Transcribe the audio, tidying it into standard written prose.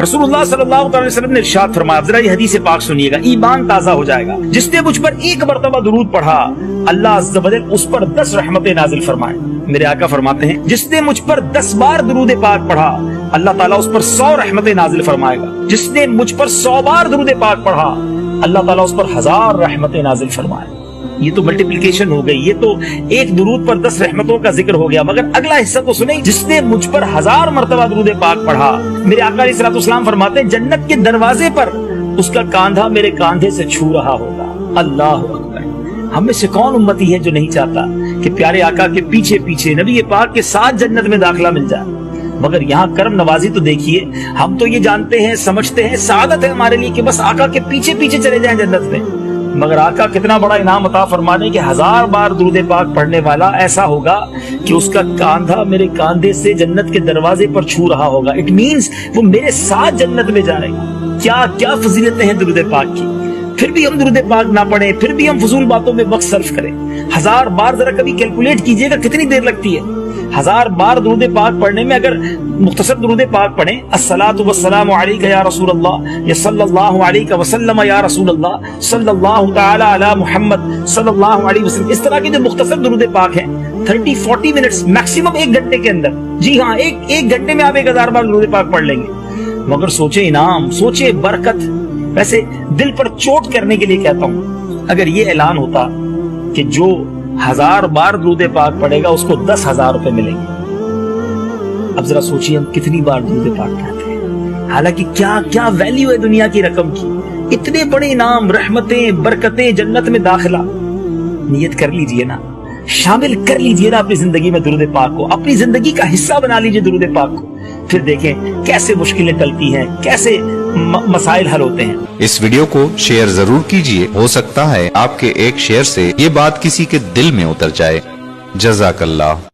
रसूलुल्लाह सल्लल्लाहु अलैहि वसल्लम ने इरशाद फरमाया, जरा ये हदीस पाक सुनिएगा, ईमान ताजा हो जाएगा। जिसने मुझ पर एक मरतबा दुरूद पढ़ा, अल्लाह अज़्ज़ व जल उस पर 10 रहमतें नाजिल फरमाए। मेरे आका फरमाते हैं, जिसने मुझ पर 10 बार दुरूद पाक पढ़ा, अल्लाह ताला उस पर 100 रहमतें नाजिल फरमाएगा। जिसने मुझ पर 100 बार दुरूद पाक पढ़ा, अल्लाह ताला उस पर 1000 रहमतें नाजिल फरमाए। ये तो मल्टीप्लिकेशन हो गई, ये तो एक दुरूद पर 10 रहमतों का जिक्र हो गया। मगर अगला हिस्सा तो सुने, जिसने मुझ पर 1000 मरतबा दुरूद पाक पढ़ा, मेरे आका अलैहिस्सलाम फरमाते हैं, जन्नत के दरवाजे पर उसका कांधा मेरे कांधे से छू रहा होगा। अल्लाह अकबर। हम में से कौन उम्मती है जो नहीं चाहता कि प्यारे आका के पीछे पीछे नबी पाक के साथ जन्नत में दाखिला मिल जाए। मगर यहाँ करम नवाजी तो देखिए, हम तो ये जानते हैं, समझते हैं, सादत है हमारे लिए कि बस आका के पीछे पीछे चले जाएं जन्नत में। मगर आका कितना बड़ा इनाम अता फरमाने कि 1000 बार दुरूद पाक पढ़ने वाला ऐसा होगा कि उसका कांधा मेरे कांधे से जन्नत के दरवाजे पर छू रहा होगा। इट मींस वो मेरे साथ जन्नत में जाएगा। क्या क्या फजीलतें हैं दुरूद पाक की। फिर भी हम दुरूद पाक ना पढ़े, फिर भी हम फजूल बातों में वक्त सर्फ करें। 1000 बार जरा कभी कैलकुलेट कीजिएगा कितनी देर लगती है। 1000 बार दुरूद पाक पढ़ने में अगर मुख्तसर दुरूद पाक पढ़ें, अस्सलातु वस्सलामु अलैका या रसूलल्लाह, या सल्लल्लाहु अलैहि वसल्लम या रसूलल्लाह, सल्लल्लाहु तआला अला मुहम्मद सल्लल्लाहु अलैहि वसल्लम, इस तरह के जो मुख्तसर दुरूद पाक हैं 30-40 मिनट्स मैक्सिमम 1 घंटे के अंदर, जी हाँ, एक घंटे में आप 1000 बार दुरूद पाक पढ़ लेंगे। मगर सोचे इनाम, सोचे बरकत। वैसे दिल पर चोट करने के लिए कहता हूँ, अगर ये ऐलान होता कि जो 1000 बार दुरूद पाक पढ़ेगा उसको 10,000 रुपए मिलेंगे। अब जरा सोचिए हम कितनी बार दुरूद पाक पढ़ते हैं। हालांकि क्या क्या वैल्यू है दुनिया की रकम की, इतने बड़े इनाम, रहमतें, बरकतें, जन्नत में दाखिला। नियत कर लीजिए ना, शामिल कर लीजिए ना अपनी जिंदगी में दुरूद पाक को, अपनी जिंदगी का हिस्सा बना लीजिए दुरूद पाक को। फिर देखें कैसे मुश्किलें टलती हैं, कैसे मसाइल हल होते हैं। इस वीडियो को शेयर जरूर कीजिए, हो सकता है आपके एक शेयर से ये बात किसी के दिल में उतर जाए। जज़ाकल्लाह।